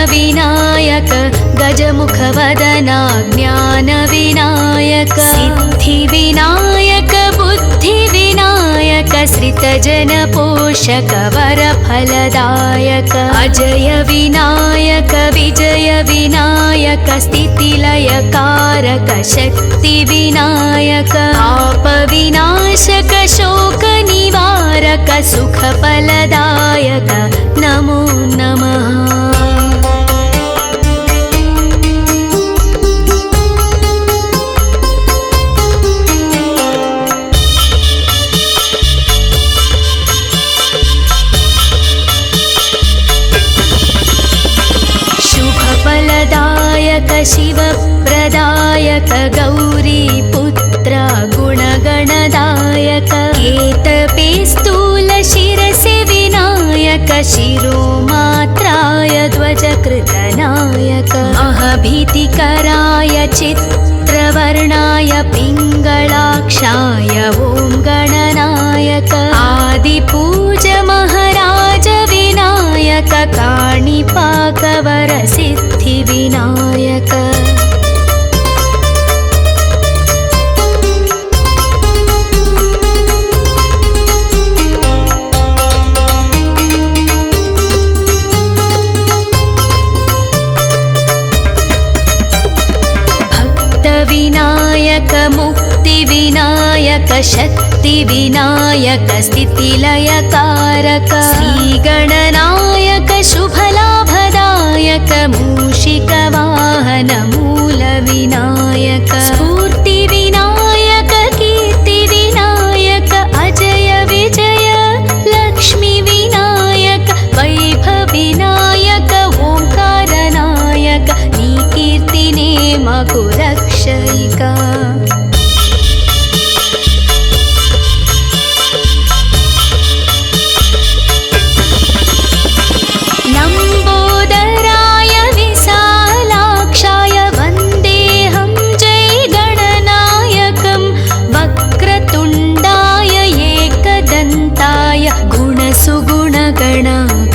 विघ्नविनायक गजमुखवदना ज्ञानविनायक सिद्धिविनायक बुद्धिविनायक श्रितजनपोषक वरफलदायक अजय विनायक विजय विनायक स्थितिलयकारक शक्तिविनायक पापविनाशक शोकनिवारक सुखफलदायक नमो नमः। शुभफलदायक शिवप्रदायक गौरीपुत्र गुणगणदायक केतपे स्थूलशिरसि विनायक शिरोमात्राय ध्वजकृतनायक महभीतिकराय चित्रवर्णाय पिङ्गलाक्षाय ॐ गणनायक आदिपूज महाराज विनायक काणिपाकवर सिद्धिविनायक भक्तविनायक मुक्तिविनायक शक्तिविनायक स्थितिलयकारक श्रीगणनायक शुभलाभदायक मूषिकवाहन मूलविनायक स्फूर्तिविनायक कीर्तिविनायक अजय विजय लक्ष्मीविनायक वैभवविनायक ओंकारनायक नी कीर्तिने मकु रक्षयिका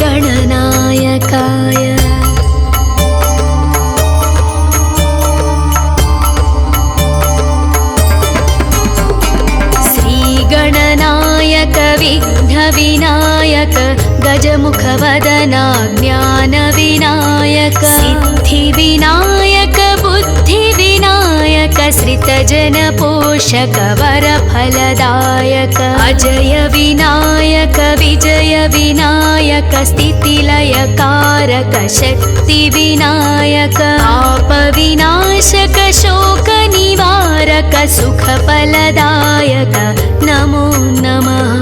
गणनायकाय श्रीगणनायक विघ्नविनायक गजमुखवदना ज्ञानविनायक सिद्धिविनायक बुद्धिविनायक श्रितजनपोषक वरफलदायक अजय विनायक विजय विनायक स्थितिलयकारक शक्तिविनायक पापविनाशक शोकनिवारक सुखफलदायक नमो नमः।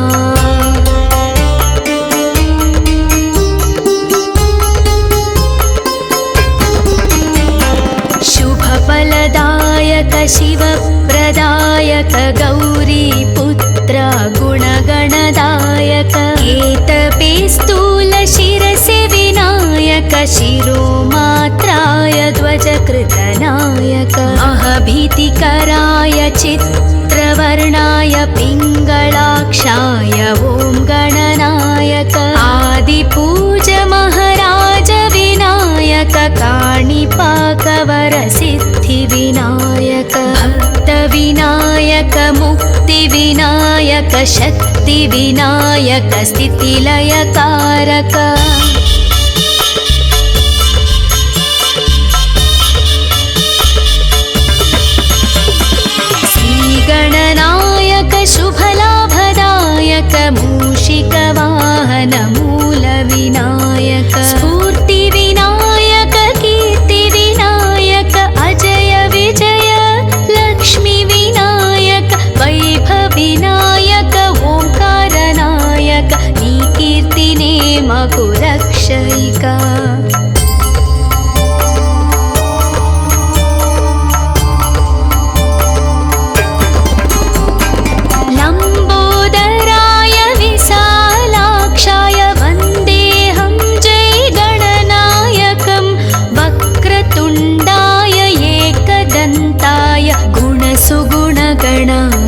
शुभफलदायक शिवप्रदायक गौरीपुत्र गुणगणदायक केतपे स्थूलशिरसि विनायक शिरोमात्राय ध्वजकृतनायक महभीतिकराय चित्रवर्णाय पिङ्गलाक्षाय ॐ गणनायक आदिपूज महाराज विनायक काणिपाकवर सिद्धिविनायक भक्तविनायक मुक्तिविनायक शक्तिविनायक स्थितिलयकारक श्रीगणनायक शुभलाभदायक मूषिकवाहन मूलविनायक स्फूर्तिविनायक कीर्तिविनायक अजय विजय लक्ष्मीविनायक वैभवविनायक ओंकारनायक नी कीर्तिने मकु रक्षयिका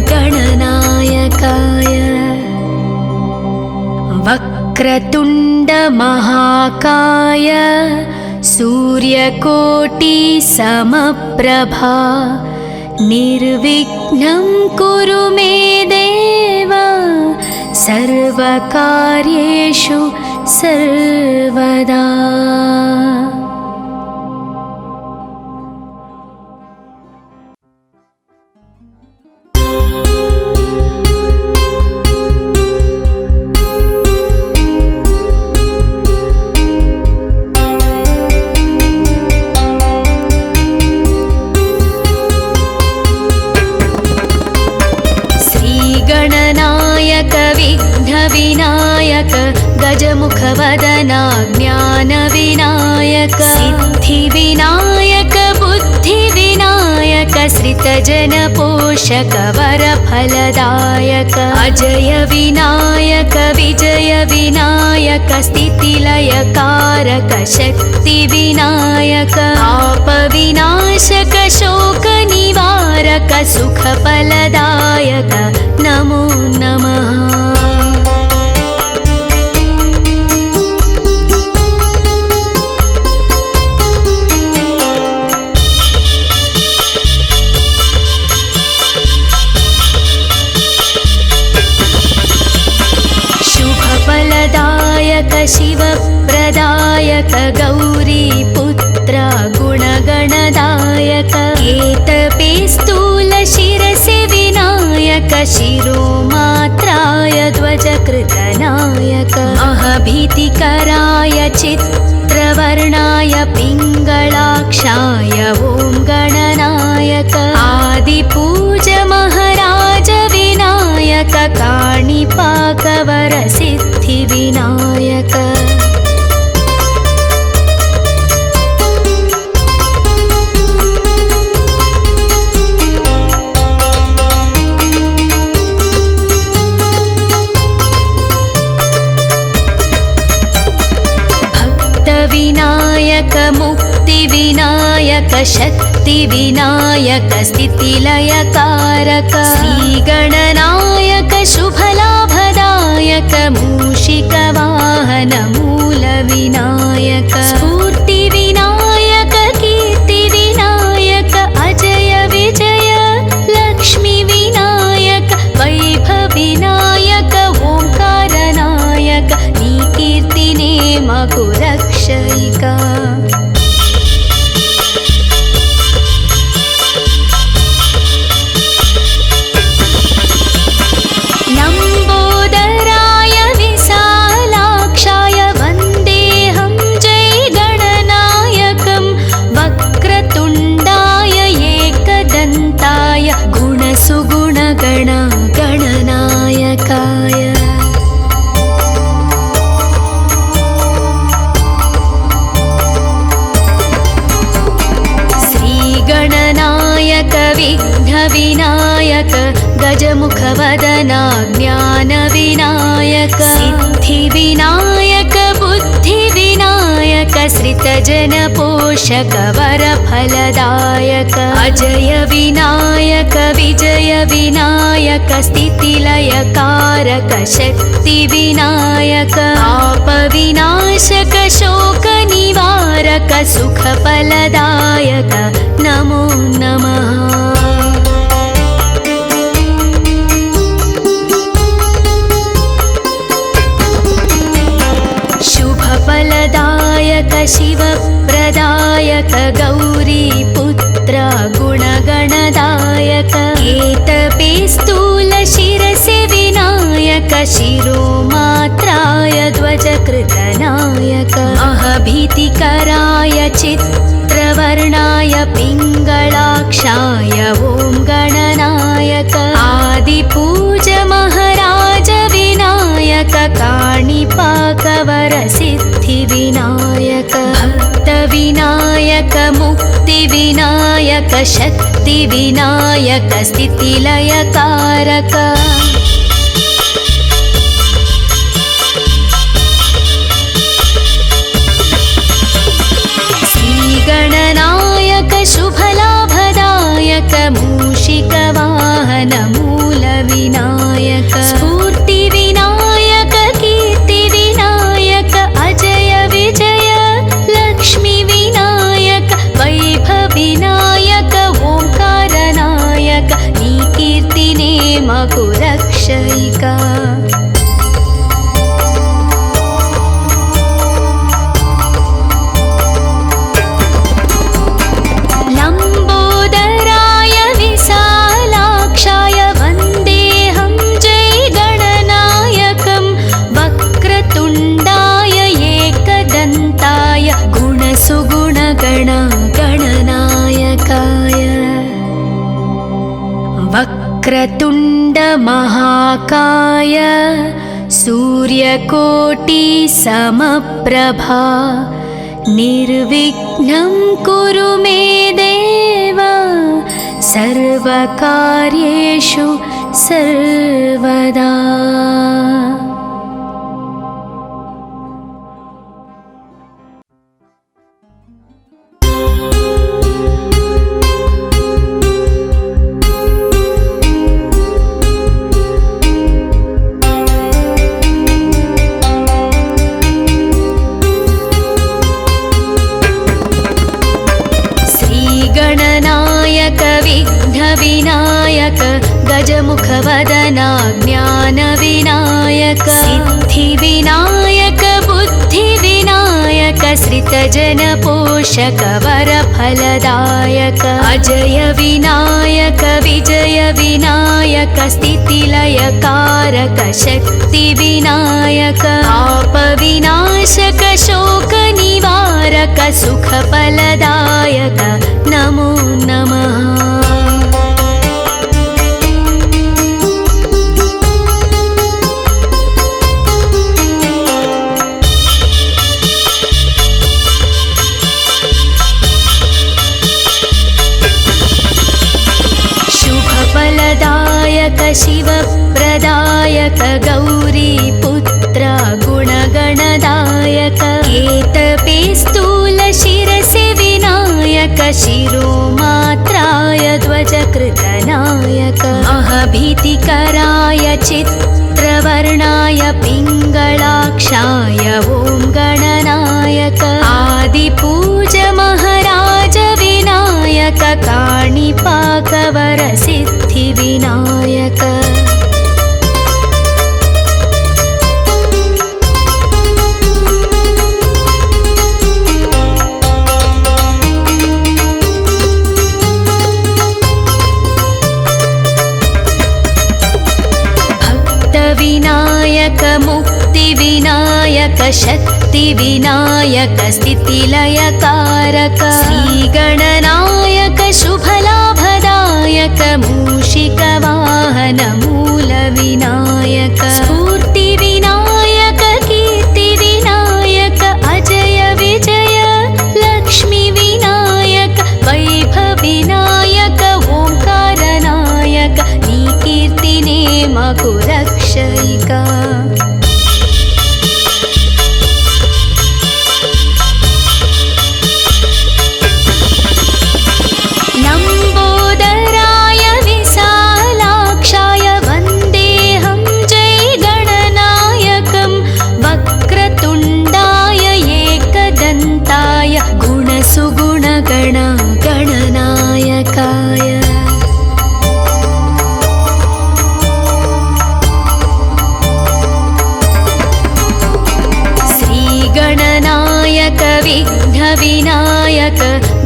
गणनायकाय वक्रतुण्ड महाकाय सूर्यकोटि समप्रभा निर्विघ्नं कुरु मे देव सर्वकार्येषु सर्वदा। विघ्नविनायक गजमुखवदना ज्ञानविनायक सिद्धिविनायक बुद्धिविनायक श्रितजनपोषक वरफलदायक अजय विनायक विजय विनायक स्थितिलयकारक शक्तिविनायक आपविनाशक शोकनिवारक सुखफलदायक नमो नमः। शुभफलदायक शिवप्रदायक गौरीपुत्र गुणगणदायक केतपे स्थूलशिरसि विनायक शिरोमात्राय ध्वजकृतनायक अहभीतिकराय चित्रवर्णाय पिङ्गलाक्षाय ॐ गणनायक आदिपूज महाराज विनायक काणिपाकवर सिद्धिविनायक विनायक मुक्तिविनायक शक्तिविनायक स्थितिलयकारक श्रीगणनायक शुभलाभदायक मूषिकवाहन मूलविनायक स्फूर्तिविनायक कीर्तिविनायक अजय विजय लक्ष्मीविनायक वैभवविनायक ओंकारनायक नी कीर्तिने मकु रक्षयिका। लम्बोदराय विशालाक्षाय वन्देऽहं जय गणनायकं वक्रतुण्डाय एकदन्ताय गुणसुगुणगण गणनायकाय विघ्नविनायक गजमुखवदना ज्ञानविनायक सिद्धिविनायक बुद्धिविनायक श्रितजनपोषक वरफलदायक अजय विनायक विजय विनायक स्थितिलयकारक शक्तिविनायक आपविनाशक शोकनिवारक सुखफलदायक नमो नमः। शुभफलदायक शिवप्रदायक गौरीपुत्र गुणगणदायक केतपे स्थूलशिरसि विनायक शिरोमात्राय ध्वजकृतनायक अहभीतिकराय चित्रवर्णाय पिङ्गलाक्षाय ॐ गणनायक आदिपूज महाराज विनायक काणिपाकवर सिद्धिविनायक भक्तविनायक मुक्तिविनायक शक्तिविनायक स्थितिलयकारक श्रीगणनायक शुभलाभदायक मूषिकवाहन मूलविनायक स्फूर्तिविनायक कीर्तिविनायक अजय विजय लक्ष्मीविनायक वक्रतुण्ड महाकाय सूर्यकोटि समप्रभा निर्विघ्नं कुरु मे देव सर्वकार्येषु सर्वदा। गणनायक विघ्नविनायक गजमुखवदना ज्ञानविनायक सिद्धिविनायक बुद्धिविनायक श्रितजनपोषक वरफलदायक अजय विनायक विजय विनायक स्थितिलयकारक शक्तिविनायक आपविनाशक शोकनिवारक सुखफलदायक नमो नमः। शुभफलदायक शिवप्रदायक गौरीपुत्र गुणगणदायक केतपे स्थूलशिरसि विनायक शिरोमात्राय ध्वजकृतनायक अहभीतिकराय चित्रवर्णाय पिङ्गलाक्षाय ॐ गणनायक आदिपूज महाराज विनायक काणिपाकवर सिद्धिविनायक विनायक मुक्तिविनायक शक्तिविनायक स्थितिलयकारक श्रीगणनायक शुभलाभदायक मूषिकवाहन मूलविनायक स्फूर्तिविनायक कीर्तिविनायक अजय विजय लक्ष्मीविनायक वैभविनायक ओंकारनायक नी कीर्तिने मकु रक्षयिका लम्बोदराय विशालाक्षाय वन्देऽहं जय गणनायकं वक्रतुण्डाय एकदन्ताय गुणसुगुणगण गणनायकाय गणनायक विघ्नविनायक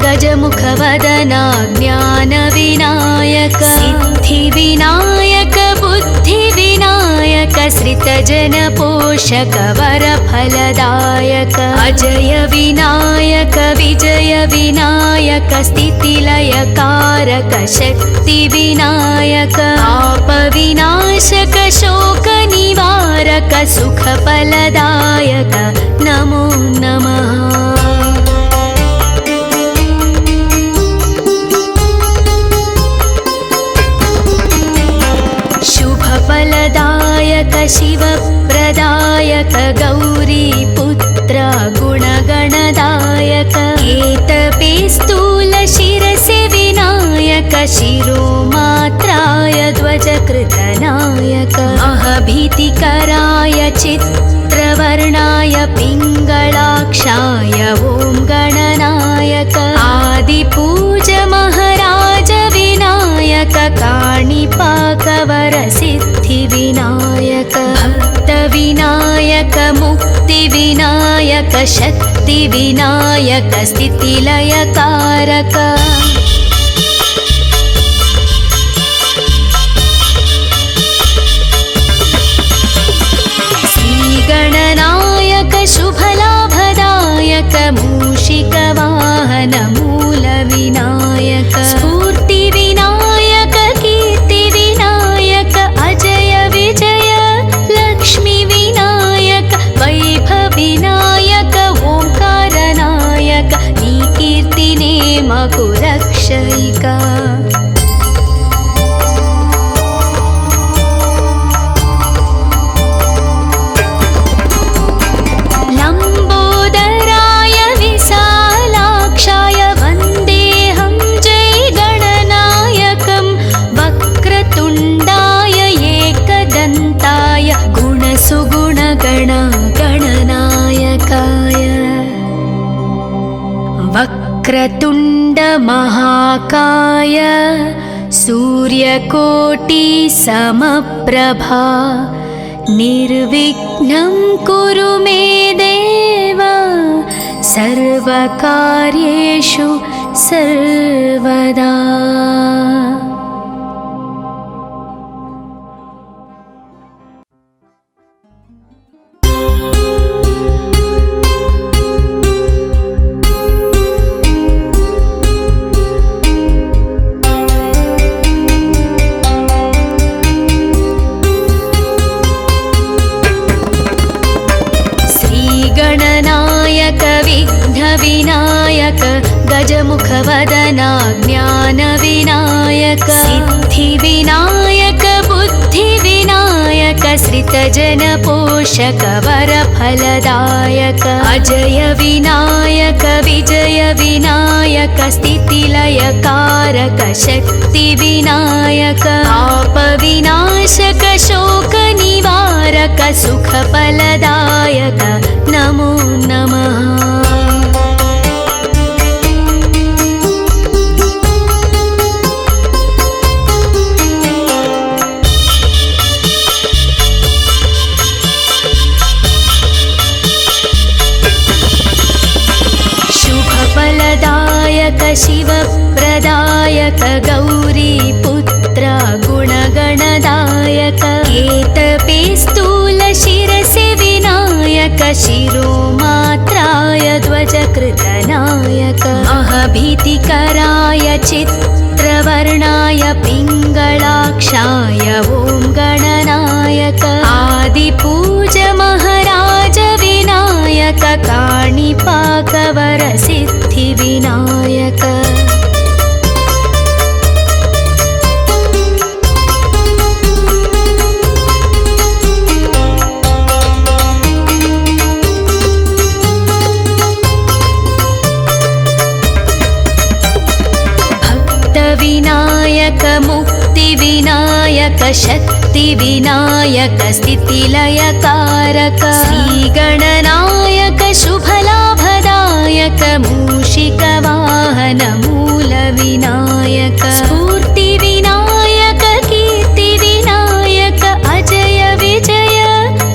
गजमुखवदना ज्ञानविनायक सिद्धिविनायक बुद्धिविनायक श्रितजनपोषक वरफलदायक अजय विनायक विजय विनायक स्थितिलयकारक शक्तिविनायक आपविनाशक शोकनिवारक सुखफलदायक नमो नमः। शुभफलदायक शिवप्रदायक गौरीपुत्र गुणगणदायक केतपे स्थूलशिरसि विनायक शिरोमात्राय ध्वजकृतनायक अहभीतिकराय चित्रवर्णाय पिङ्गलाक्षाय ॐ गणनायक आदिपूज महाराज विनायक काणिपाकवर सिद्धिविनायक भक्तविनायक मुक्तिविनायक शक्तिविनायक स्थितिलयकारक श्रीगणनायक शुभलाभदायक मूषिकवाहन मूलविनायक स्फूर्तिविनायक कीर्तिविनायक गणनायकाय वक्रतुण्ड महाकाय सूर्यकोटि समप्रभा निर्विघ्नं कुरु मे देव सर्वकार्येषु सर्वदा। विघ्नविनायक गजमुखवदना ज्ञानविनायक सिद्धिविनायक बुद्धिविनायक श्रितजनपोषक वरफलदायक अजय विनायक विजय विनायक स्थितिलयकारक शक्तिविनायक पापविनाशक शोकनिवारक सुखफलदायक नमो नमः। शुभफलदायक शिवप्रदायक गौरीपुत्र गुणगणदायक केतपे स्थूलशिरसि विनायक शिरोमात्राय ध्वजकृतनायक महभीतिकराय चित्रवर्णाय पिङ्गलाक्षाय ॐ गणनायक आदिपूज महाराज विनायक काणिपाकवर सिद्धिविनायक भक्तविनायक मुक्तिविनायक शक्तिविनायक स्थितिलयकारक श्रीगणनायक शुभलाभदायक मूषिकवाहन मूलविनायक स्फूर्तिविनायक कीर्तिविनायक अजय विजय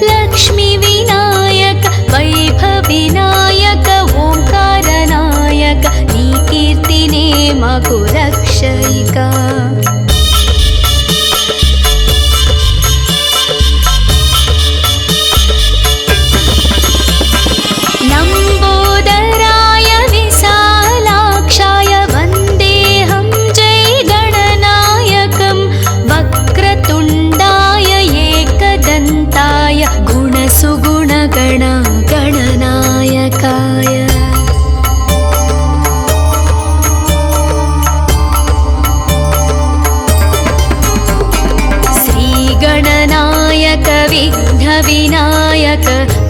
लक्ष्मीविनायक वैभविनायक ओंकारनायक नी कीर्तिने मकुरक्षयिका गणनायकाय श्रीगणनायक विघ्नविनायक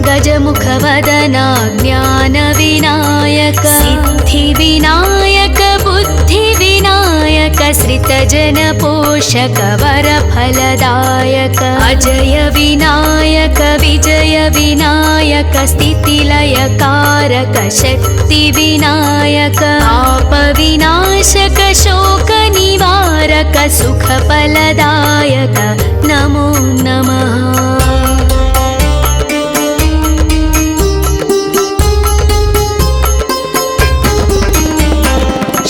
गजमुखवदना ज्ञानविनायक सिद्धिविनायक बुद्धिविनायक श्रितजनपोषक वरफलदायक अजय विनायक विजय विनायक स्थितिलयकारक शक्तिविनायक पापविनाशक शोकनिवारक सुखफलदायक नमो नमः।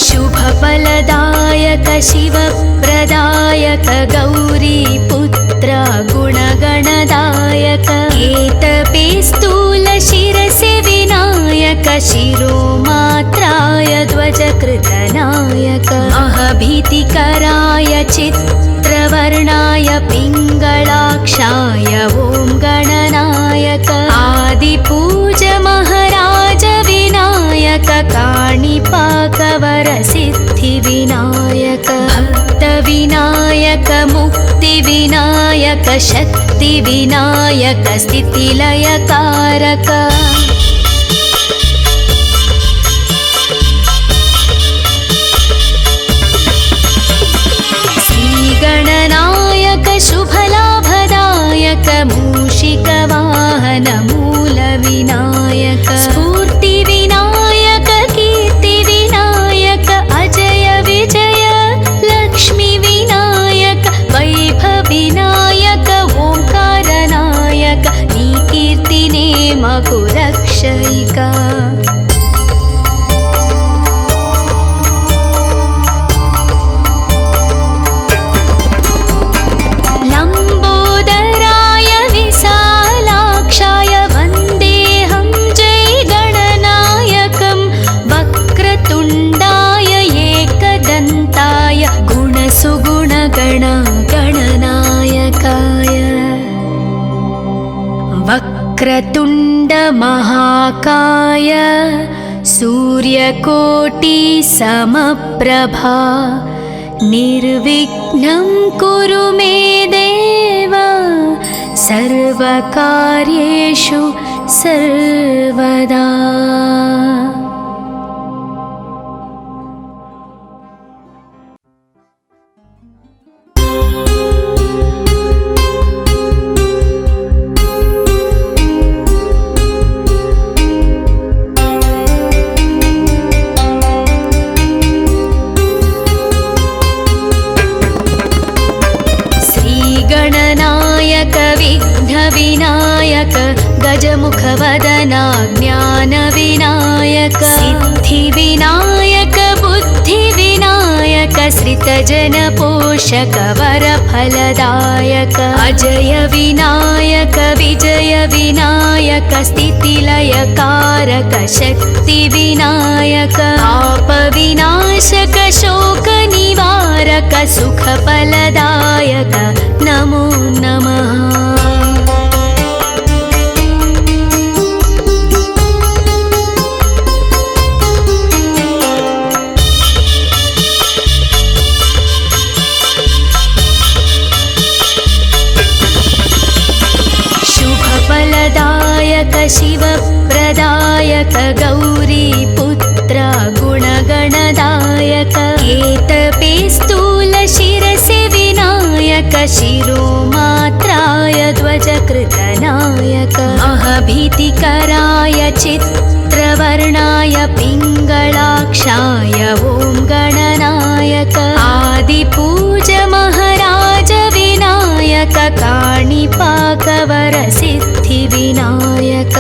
शुभफलदायक शिवप्रदायक गौरीपुत्र गुणगणदायक केतपे स्थूलशिरसि विनायक शिरोमात्राय ध्वजकृतनायक महभीतिकराय चित्रवर्णाय पिङ्गलाक्षाय ॐ गणनायक आदिपूज महाराज विनायक काणिपाकवर सिद्धिविनायक भक्तविनायक मुक्तिविनायक शक्तिविनायक स्थितिलयकारक श्रीगणनायक शुभलाभदायक मूषिकवाहन वाहनमूलविनायक स्फूर्तिविनायक कीर्तिविनायक अजय विजय लक्ष्मीविनायक वैभविनायक ओंकारनायक नी कीर्तिने मकु रक्षयिका वक्रतुण्ड महाकाय सूर्यकोटि समप्रभा निर्विघ्नं कुरु मे देव सर्वकार्येषु सर्वदा। विघ्नविनायक गजमुखवदना ज्ञानविनायक सिद्धिविनायक बुद्धिविनायक श्रितजनपोषक वरफलदायक अजय विनायक विजय विनायक स्थितिलयकारक शक्तिविनायक पापविनाशक शोकनिवारक सुखफलदायक नमो नमः। शुभफलदायक शिवप्रदायक गौरीपुत्र गुणगणदायक केतपे स्थूलशिरसि विनायक शिरोमात्राय ध्वजकृतनायक महभीतिकराय चित्रवर्णाय पिङ्गलाक्षाय ॐ गणनायक आदिपूज महाराज विनायक काणिपाकवर सिद्धिविनायक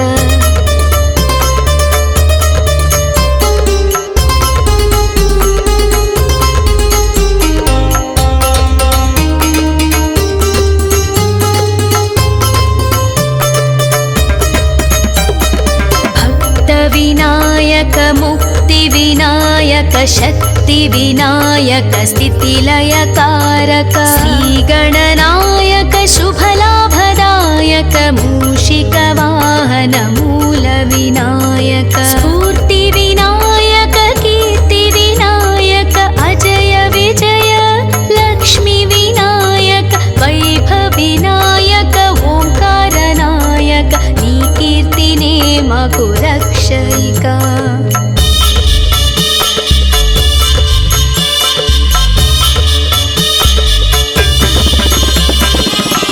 विनायक मुक्तिविनायक शक्तिविनायक स्थितिलयकारक श्रीगणनायक शुभलाभदायक मूषिकवाहन मूलविनायक स्फूर्तिविनायक कीर्तिविनायक अजय विजय लक्ष्मीविनायक वैभविनायक ओंकारनायक नी कीर्तिने मकु रक्षयिका।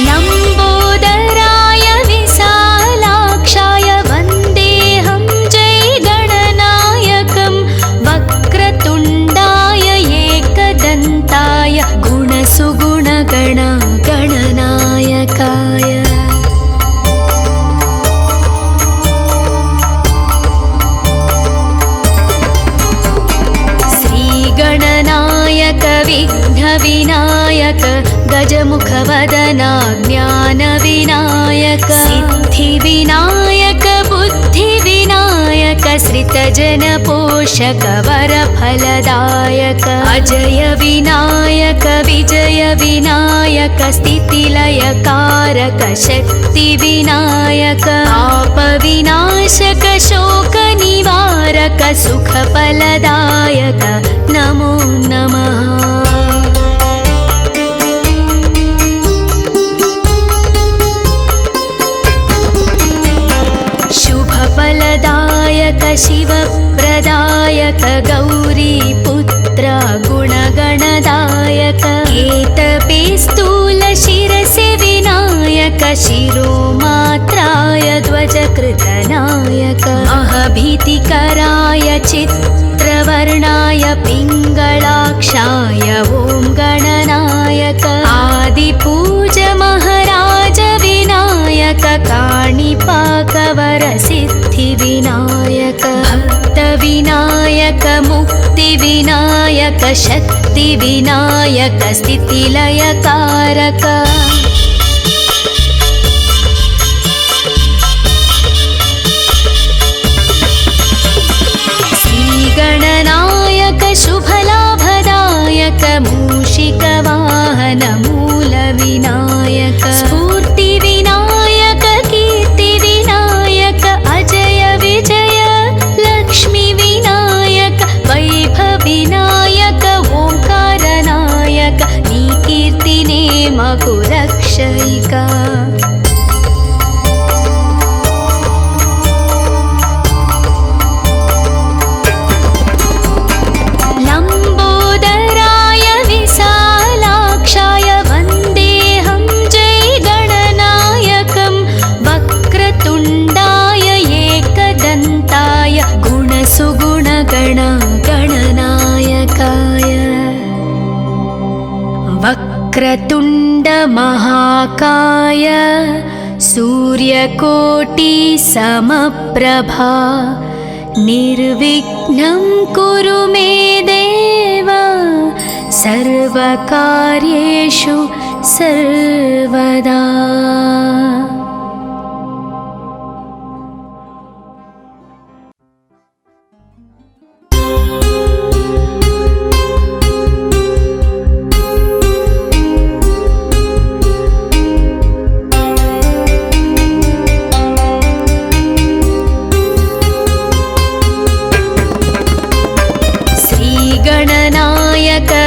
लम्बोदराय विशालाक्षाय वन्देऽहं जय गणनायकं वक्रतुण्डाय एकदन्ताय गुणसुगुणगण गणनायकाय विघ्नविनायक गजमुखवदना ज्ञानविनायक सिद्धिविनायक बुद्धिविनायक श्रितजनपोषक वरफलदायक अजय विनायक विजय विनायक स्थितिलयकारक शक्तिविनायक पापविनाशक शोकनिवारक सुखफलदायक नमो नमः। शुभफलदायक शिवप्रदायक गौरीपुत्र गुणगणदायक केतपे स्थूलशिरसि विनायक शिरोमात्राय ध्वजकृतनायक महभीतिकराय चित्रवर्णाय पिङ्गलाक्षाय ॐ गणनायक आदिपूज महाराज विनायक काणिपाकवरसिद्धिविनायक भक्तविनायक मुक्तिविनायक शक्तिविनायक स्थितिलयकारक श्रीगणनायक शुभलाभदायक मूषिकवाहन मूलविनायक स्फूर्तिविनायक कीर्तिविनायक अजय विजय लक्ष्मीविनायक वैभवविनायक ओंकारनायक नी कीर्तिने मगु रक्षयिका वक्रतुण्ड महाकाय सूर्यकोटि समप्रभा निर्विघ्नं कुरु मे देव सर्वकार्येषु सर्वदा।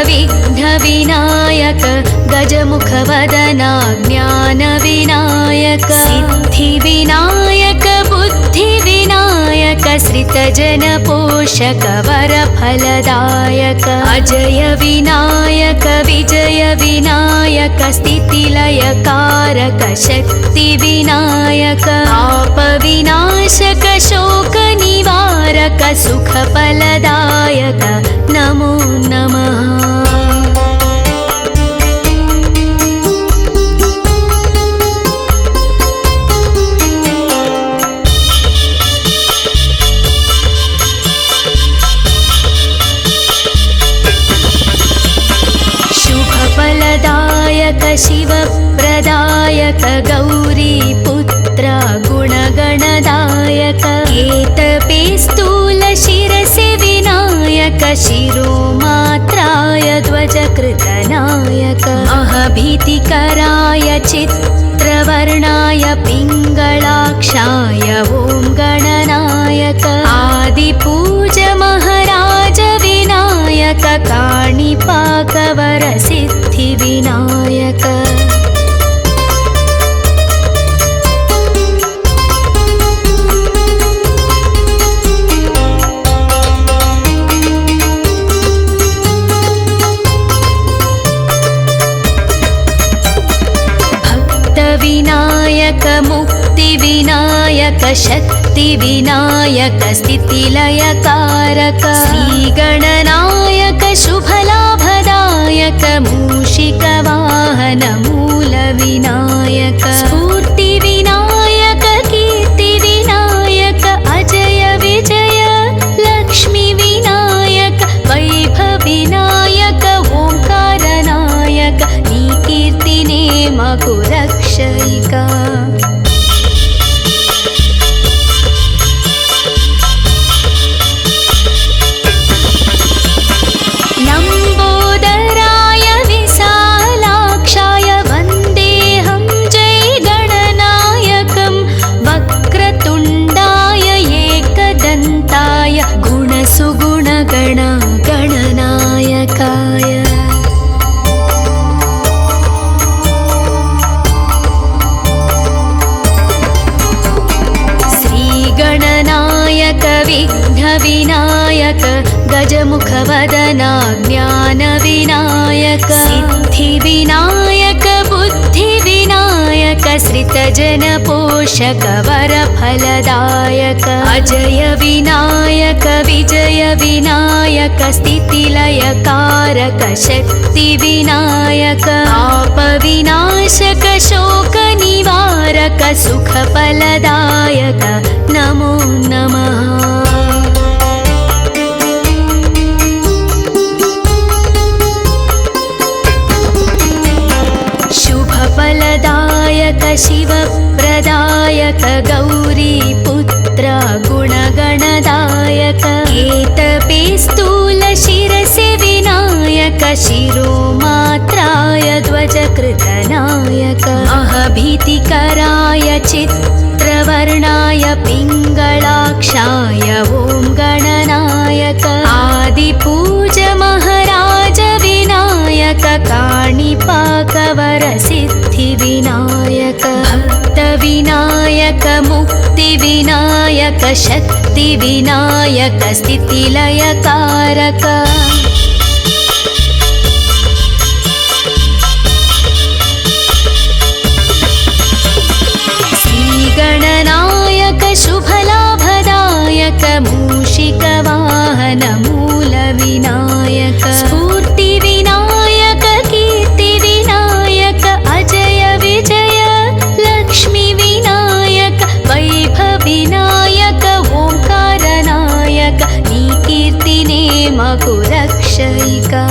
विघ्नविनायक गजमुखवदना ज्ञानविनायक सिद्धिविनायक बुद्धिविनायक श्रितजनपोषक वरफलदायक अजय विनायक विजय विनायक स्थितिलयकारक शक्तिविनायक पापविनाशक शोकनिवारक सुखफलदायक नमो नमः। शुभफलदायक शिवप्रदायक गौरीपुत्र गुणगणदायक केतपे स्थूलशिरसि विनायक शिरोमात्राय ध्वजकृतनायक महभीतिकराय चित्रवर्णाय पिङ्गलाक्षाय ॐ गणनायक आदिपूज महाराज विनायक काणिपाकवरसिद्धिविनायक भक्तविनायक मुक्तिविनायक शक्तिविनायक स्थितिलयकारक श्रीगणनायक शुभलाभदायक मूषिकवाहन मूलविनायक स्फूर्तिविनायक कीर्तिविनायक अजय विजय लक्ष्मीविनायक वैभवविनायक ओंकारनायक नी कीर्तिने मगु रक्षयिका गणनायकाय श्रीगणनायक विघ्नविनायक गजमुखवदना ज्ञानविनायक सिद्धिविनायक बुद्धिविनायक विनायक श्रितजन पोषक वरफलदायक अजय विनायक विजय विनायक स्थितिलयकारक शक्ति विनायक पाप विनाशक शोक निवारक सुखफलदायक नमो नमः। शुभफलदायक शिवप्रदायक गौरीपुत्र गुणगणदायक केतपे स्थूल शिरसि विनायक शिरोमात्राय ध्वजकृतनायक अहभीतिकराय चित्रवर्णाय पिङ्गलाक्षाय ॐ गणनायक आदिपूज महाराज विनायक काणिपाकवर सिद्धि विनायक भक्त विनायक मुक्ति विनायक शक्ति विनायक स्थितिलयकारक श्रीगणनायक शुभलाभदायक मूषिकवाहन मूल विनायक स्फूर्ति विनायक कीर्ति विनायक अजय विजय लक्ष्मी विनायक वैभव विनायक ओंकारनायक नी कीर्तिने मकु रक्षयिका।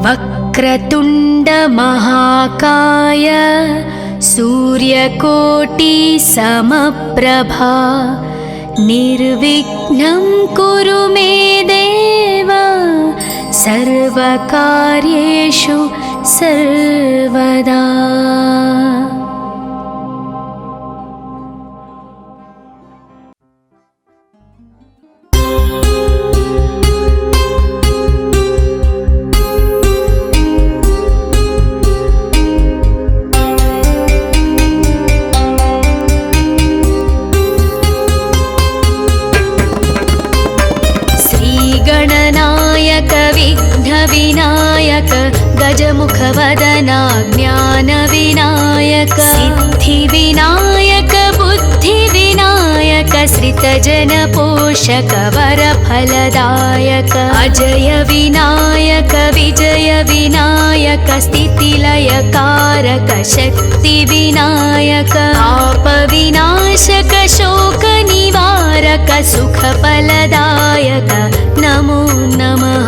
वक्रतुण्ड महाकाय सूर्यकोटि समप्रभा निर्विघ्नं कुरु मे देव सर्वकार्येषु सर्वदा। गणनायक विघ्न विनायक गजमुखवदना ज्ञान विनायक सिद्धि विनायक बुद्धि विनायक श्रितजन पोषक वरफलदायक अजय विनायक विजय विनायक स्थितिलयकारक शक्ति विनायक पाप विनाशक शोक निवारक सुखफलदायक नमो नमः।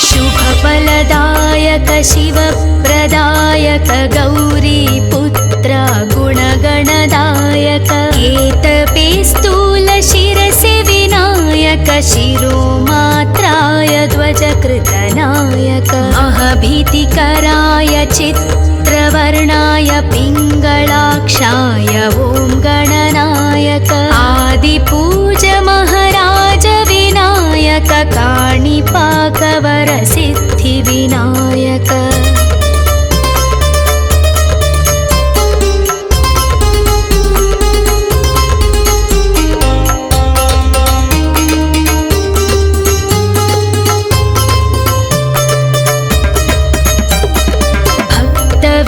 शुभफलदायक शिवप्रदायक गौरीपुत्र गुणगणदायक केतपे स्थूल शिरसि विनायक शिरोमात्राय ध्वजकृतनायक अहभीतिकराय चित्रवर्णाय पिङ्गलाक्षाय ॐ गणनायक आदिपूज महाराज विनायक काणिपाकवर सिद्धि विनायक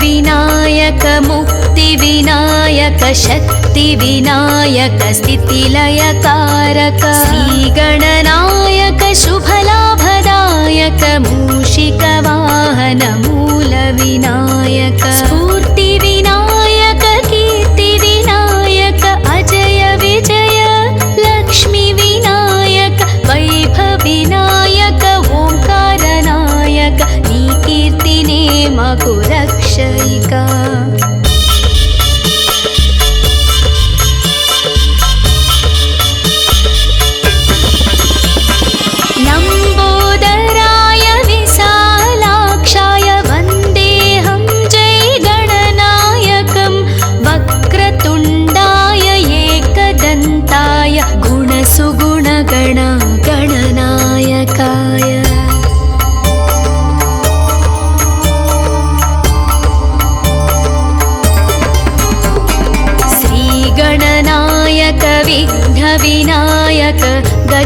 विनायक मुक्ति विनायक शक्ति विनायक स्थितिलयकारक श्रीगणनायक शुभलाभदायक मूषिकवाहन मूल विनायक स्फूर्ति विनायक कीर्ति विनायक अजय विजय लक्ष्मी विनायक वैभव विनायक ओंकारनायक नी कीर्तिने मकु रक्षयिका।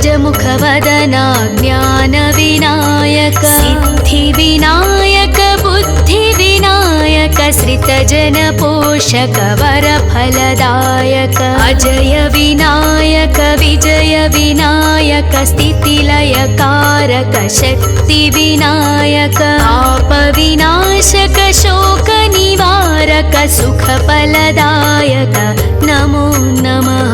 गजमुखवदना ज्ञानविनायक सिद्धिविनायक बुद्धिविनायक श्रितजनपोषक वरफलदायक अजय विनायक विजय विनायक स्थितिलयकारक शक्तिविनायक पापविनाशक शोकनिवारक सुखफलदायक नमो नमः।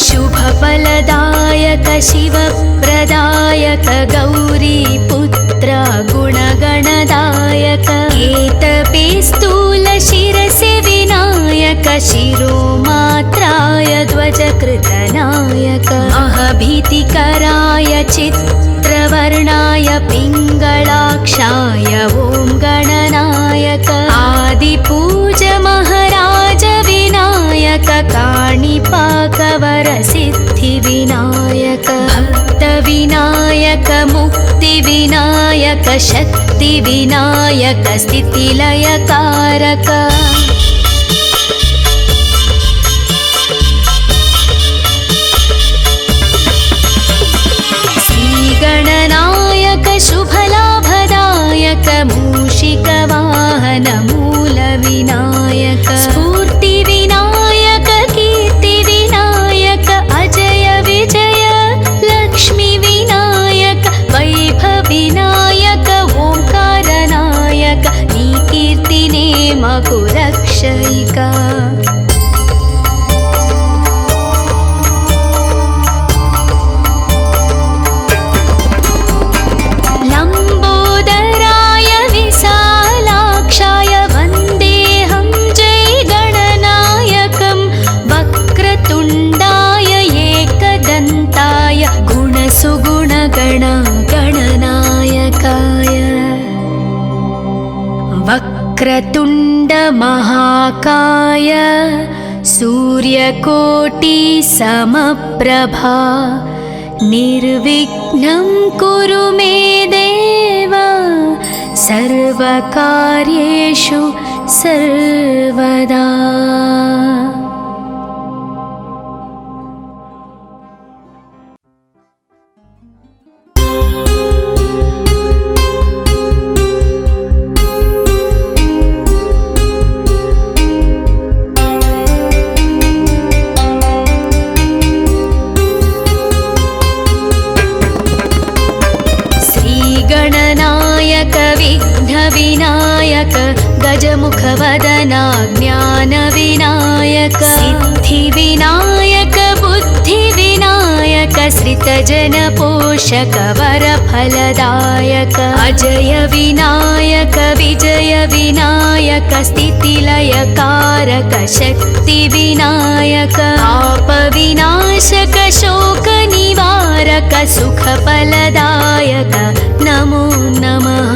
शुभफलदायक शिवप्रदायक गौरीपुत्र गुणगणदायक केतपे स्थूलशिरसि विनायक शिरोमात्राय ध्वजकृतनायक अहभीतिकराय चित्रवर्णाय पिङ्गलाक्षाय ॐ गणनायक आदिपूज महाराज विनायक काणिपाकवरसिद्धिविनायक भक्तविनायक मुक्तिविनायक शक्तिविनायक स्थितिलयकारक श्रीगणनायक शुभलाभदायक मूषिकवाहन मूलविनायक स्फूर्तिविनायक कीर्तिविनायक अजय विजय लक्ष्मीविनायक वैभविनायक ओंकारनायक नी कीर्तिने मकु रक्षयिका। वक्रतुण्ड महाकाय सूर्यकोटि समप्रभा निर्विघ्नं कुरु मे देव सर्वकार्येषु सर्वदा। विघ्नविनायक गजमुखवदना ज्ञानविनायक सिद्धिविनायक बुद्धिविनायक श्रितजनपोषक वरफलदायक अजय विनायक विजय विनायक स्थितिलयकारक शक्तिविनायक पापविनाशक शोकनिवारक सुखफलदायक नमो नमः।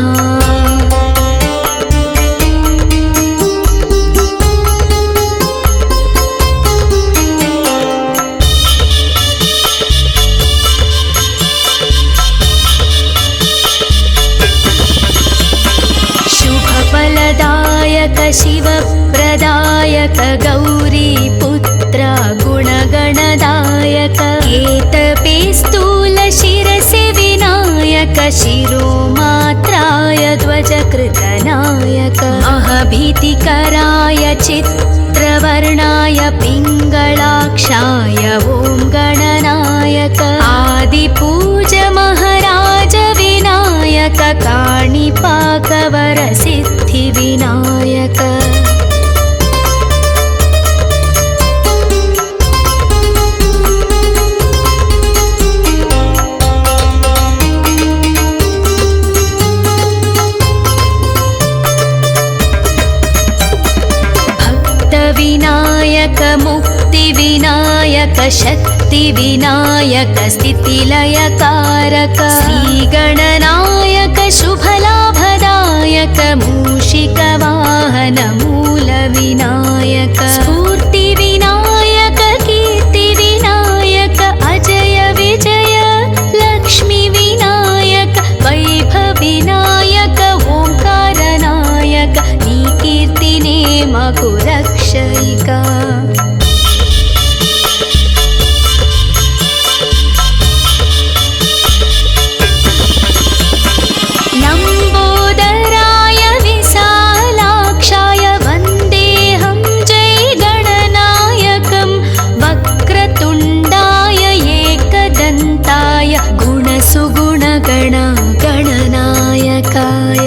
शुभफलदायक शिवप्रदायक गौरीपुत्र गुणगणदायक केतपे स्थूलशिरसि विनायक शिरोमात्राय ध्वजकृतनायक अहभीतिकराय चित्रवर्णाय पिङ्गलाक्षाय ॐ गणनायक आदिपूज महाराज विनायक काणिपाकवरसिद्धिविनायक भक्तविनायक मुक्तिविनायक शक्तिविनायक स्थितिलयकारक श्रीगणनायक शुभलाभदायक मूषिकवाहन मूलविनायक स्फूर्तिविनायक कीर्तिविनायक अजय विजय लक्ष्मीविनायक वैभविनायक ओंकारनायक नी कीर्ति మాకు రక్షయిక లంబోదరాయ విశాలాక్షాయ వందేహం జై గణనాయకం వక్రతుండాయ ఏకదంతాయ గుణసుగుణగణ గణనాయకాయ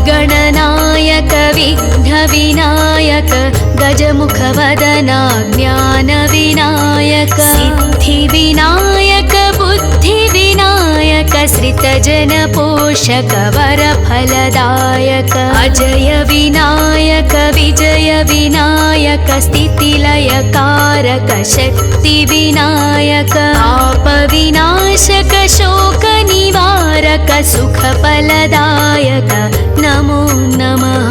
శ్రీగణనాయక విఘ్న వినాయక గజముఖవదన జ్ఞాన వినాయక సిద్ధి వినాయక బుద్ధి వినాయక శ్రితజన పోషక వర ఫలదాయక అజయ వినాయక విజయ వినాయక స్థితిలయ కారక శక్తి వినాయక పాప వినాశక శోక నివారక సుఖ ఫలదాయక నమో నమః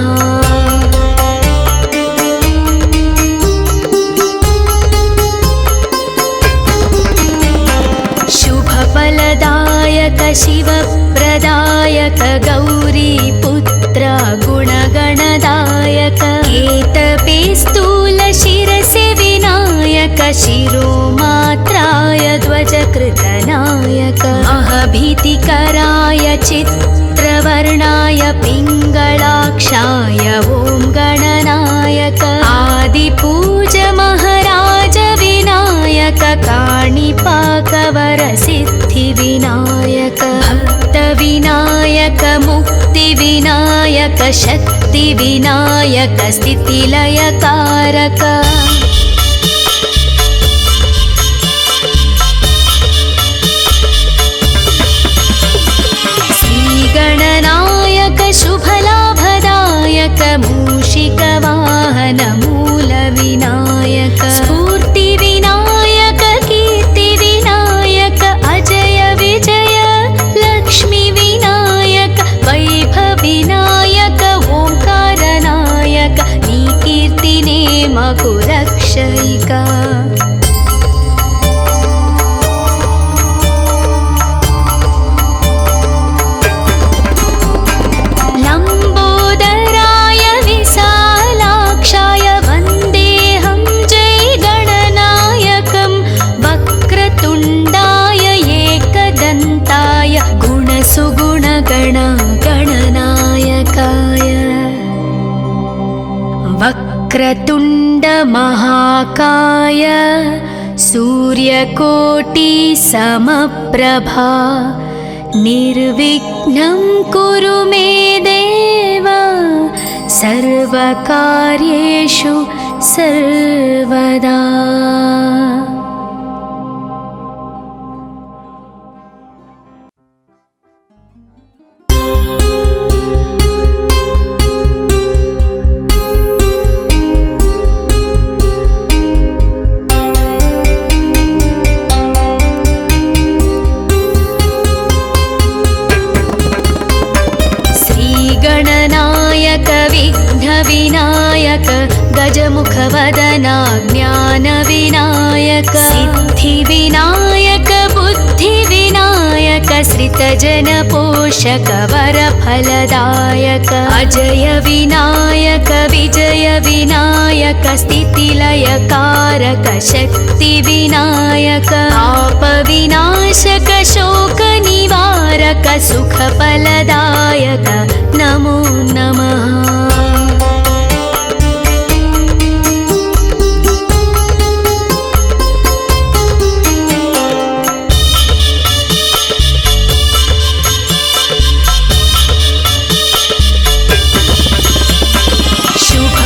फलदायक शिवप्रदायक गौरीपुत्र गुणगणदायक केतपे स्थूल शिरसि विनायक शिरोमात्राय ध्वजकृतनायक महभीतिकराय चित्रवर्णाय पिङ्गलाक्षाय ॐ गणनायक आदिपूज महाराज विनायक काणिपाकवर सिद्धि विनायक भक्त विनायक मुक्ति विनायक शक्ति विनायक स्थितिलय कारक श्रीगणनायक शुभलाभदायक मूषिक वाहन मूल विनायक स्फूर्ति विनायक कीर्ति विनायक अजय विजय लक्ष्मी विनायक वैभव विनायक ओंकार नायक नी कीर्तिने मगु रक्षयिका లంబోదరాయ విశాలాక్షాయ వందేహం జై గణనాయకం వక్రతుండాయ ఏకదంతాయ గుణసుగుణగణ గణనాయకాయ వక్రతుండ మహాకాయ సూర్యకోటి సమప్రభా నిర్విఘ్నం కురు మే దేవ సర్వకార్యేషు సర్వదా गणनायक विघ्न विनायक गजमुखवदन ज्ञान विनायक सिद्धि विनायक बुद्धि विनायक श्रितजन पोषक वर फलदायक अजय विनायक विजय विनायक स्थितिलय कारक शक्ति विनायक पाप विनाशक शोक निवारक सुख फलदायक नमो नमः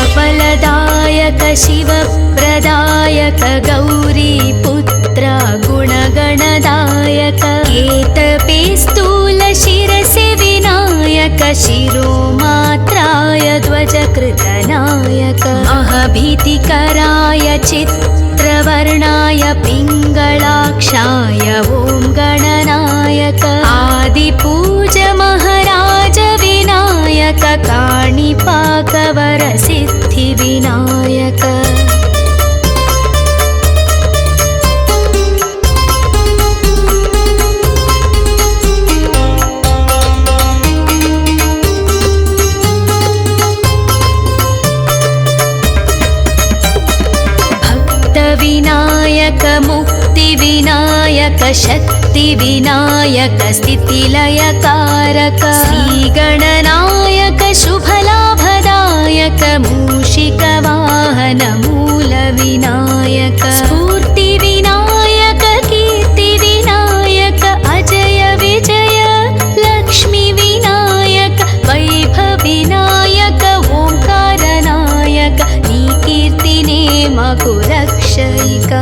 शुभफलदायक शिवप्रदायक गौरीपुत्र गुणगणदायक केतपे स्थूल शिरसि विनायक शिरोमात्राय ध्वजकृतनायक महभीतिकराय चित्रवर्णाय पिङ्गलाक्षाय ॐ गणनायक आदिपूज महाराज विनायक काणिपाकवर सिद्धि विनायक शक्तिविनायक स्थितिलयकारक श्रीगणनायक शुभलाभदायक मूषिकवाहन मूलविनायक स्फूर्तिविनायक कीर्तिविनायक अजय विजय लक्ष्मीविनायक वैभविनायक ओंकारनायक नी कीर्तिने मगु रक्षयिका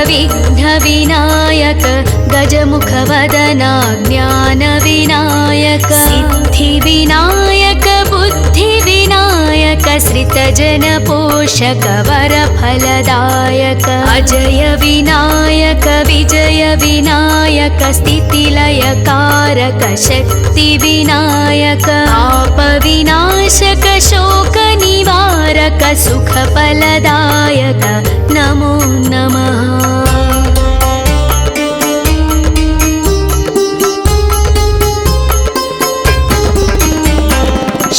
विघ्नविनायक गजमुखवदना ज्ञानविनायक सिद्धिविनायक बुद्धिविनायक श्रितजनपोषक वरफलदायक अजय विनायक विजय विनायक स्थितिलयकारक शक्तिविनायक आपविनाशक शोकनिवारक सुखफलदायक नमो नमः।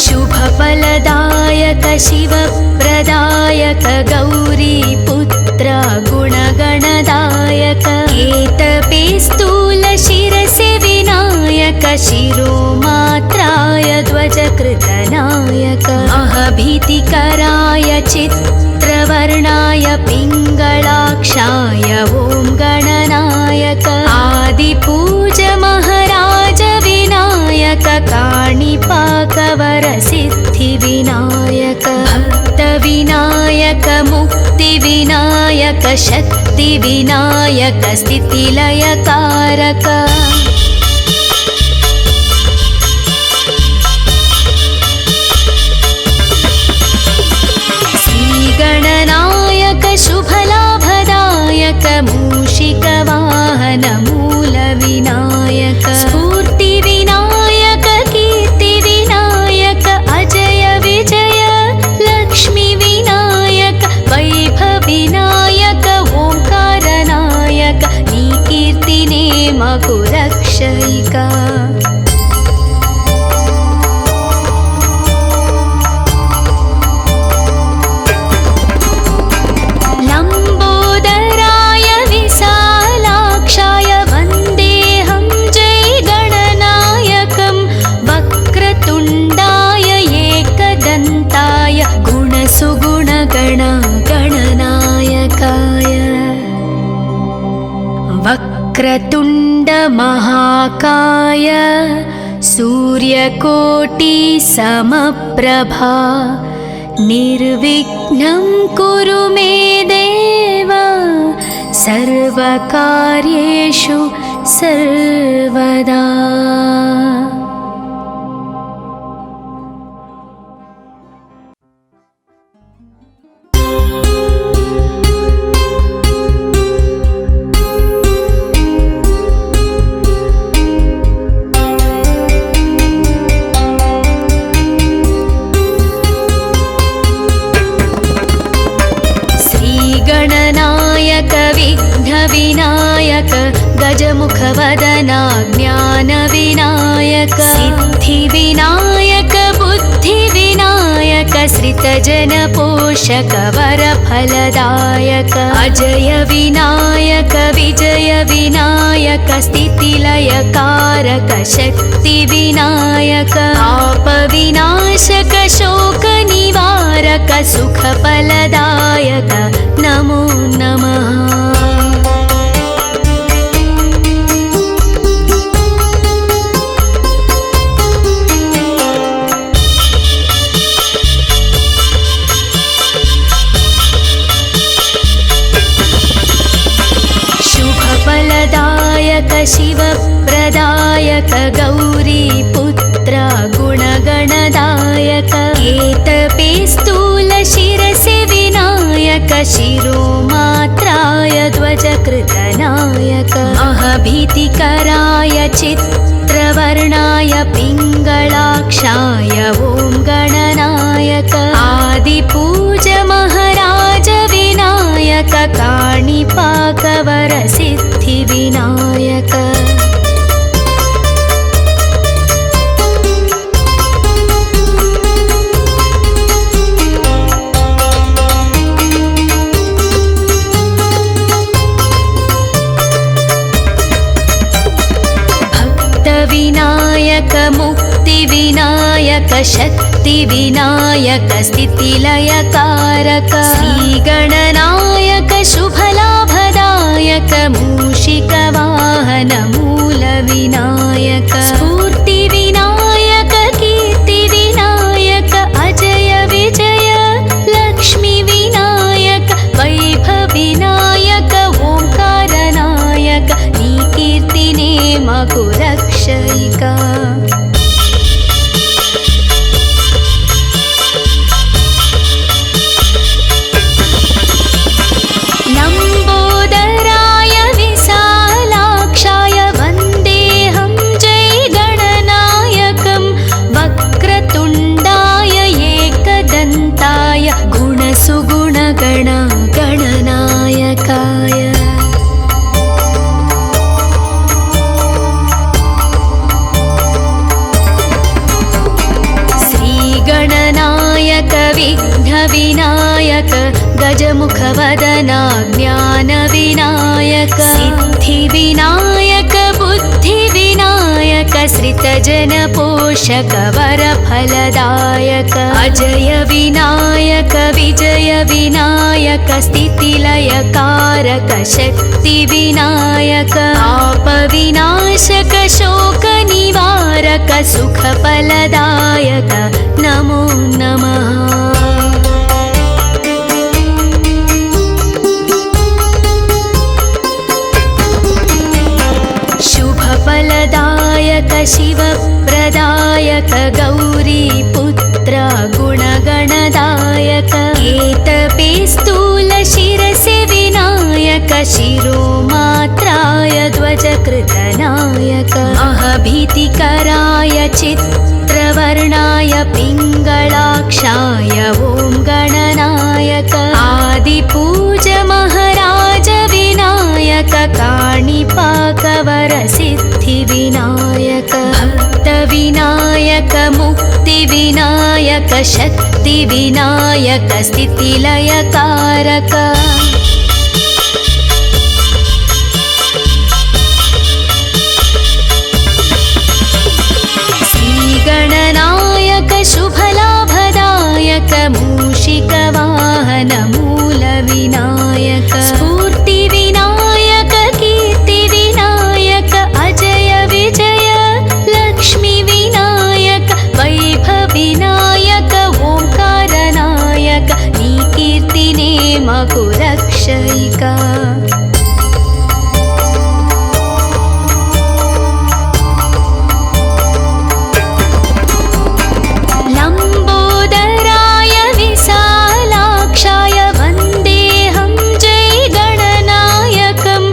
शुभफलदायक शिवप्रदायक गौरीपुत्र गुणगणदायक केतपे स्थूलशिरसि विनायक शिरोमात्राय ध्वजकृतनायक अहभीतिकराय चित्रवर्णाय पिङ्गलाक्षाय ॐ गणनायक आदिपूज महाराज विनायक काणिपाकवरसिद्धिविनायक भक्तविनायक मुक्तिविनायक शक्तिविनायक स्थितिलयकारक श्रीगणनायक शुभलाभदायक मूषिकवाहन मूलविनायक स्फूर्तिविनायक कीर्तिविनायक अजय विजय लक्ष्मीविनायक वैभविनायक ओंकारनायक नी कीर्तिने मगु रक्षयिका वक्रतुण्ड महाकाय सूर्यकोटि समप्रभा निर्विघ्नं कुरु मे देव सर्वकार्येषु सर्वदा। विघ्नविनायक गजमुखवदना ज्ञानविनायक सिद्धिविनायक बुद्धिविनायक श्रितजनपोषक वरफलदायक अजय विनायक विजय विनायक स्थितिलयकारक शक्तिविनायक आपविनाशक शोकनिवारक सुखफलदायक नमो नमः। शुभफलदायक शिवप्रदायक गौरीपुत्र गुणगणदायक केतपे स्थूलशिरसि विनायक शिरोमात्राय ध्वजकृतनायक महभीतिकराय चित्रवर्णाय पिङ्गलाक्षाय ॐ गणनायक आदिपूज महाराज विनायक काणिपाकवरसिद्धिविनायक विनायक मुक्तिविनायक शक्तिविनायक स्थितिलयकारक श्रीगणनायक शुभलाभदायक मूषिकवाहन मूलविनायक स्फूर्तिविनायक कीर्तिविनायक अजय विजय लक्ष्मीविनायक वैभविनायक ओंकारनायक नी कीर्तिने मकु रक्षयिका लम्बोदराय विशालाक्षाय वन्देऽहं जय गणनायकं वक्रतुण्डाय एकदन्ताय गुणसुगुणगण गणनायकाय गणनायक विघ्नविनायक गजमुखवदना ज्ञानविनायक सिद्धिविनायक बुद्धिविनायक श्रितजनपोषक वरफलदायक अजय विनायक विजय विनायक स्थितिलयकारक शक्तिविनायक आपविनाशक शोकनिवारक सुखफलदायक नमो नमः शुभफलदायक शिवप्रदायक गौरीपुत्र गुणगणदायक केतपे स्थूलशिरसि विनायक शिरोमात्राय ध्वजकृतनायक महभीतिकराय चित्रवर्णाय पिङ्गलाक्षाय ॐ गणनायक आदिपूज महाराज विनायक काणिपाकवरसिद्धिविनायक भक्तविनायक मुक्तिविनायक शक्तिविनायक स्थितिलयकारक श्रीगणनायक शुभलाभदायक मूषिकवाहन मूलविनायक स्फूर्तिविनायक कीर्तिविनायक अजय विजय लक्ष्मीविनायक वैभविनायक ओंकारनायक नी कीर्तिने मकु रक्षयिका लम्बोदराय विशालाक्षाय वन्देऽहं जय गणनायकं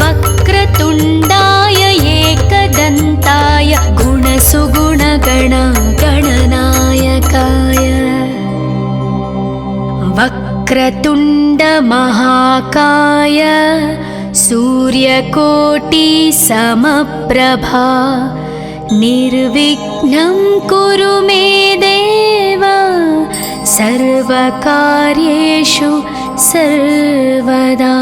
वक्रतुण्डाय एकदन्ताय गुणसुगुणगण गणनायकाय वक्रतुण्ड महाकाय सूर्यकोटि समप्रभा निर्विघ्नं कुरु मे देव सर्वकार्येषु सर्वदा।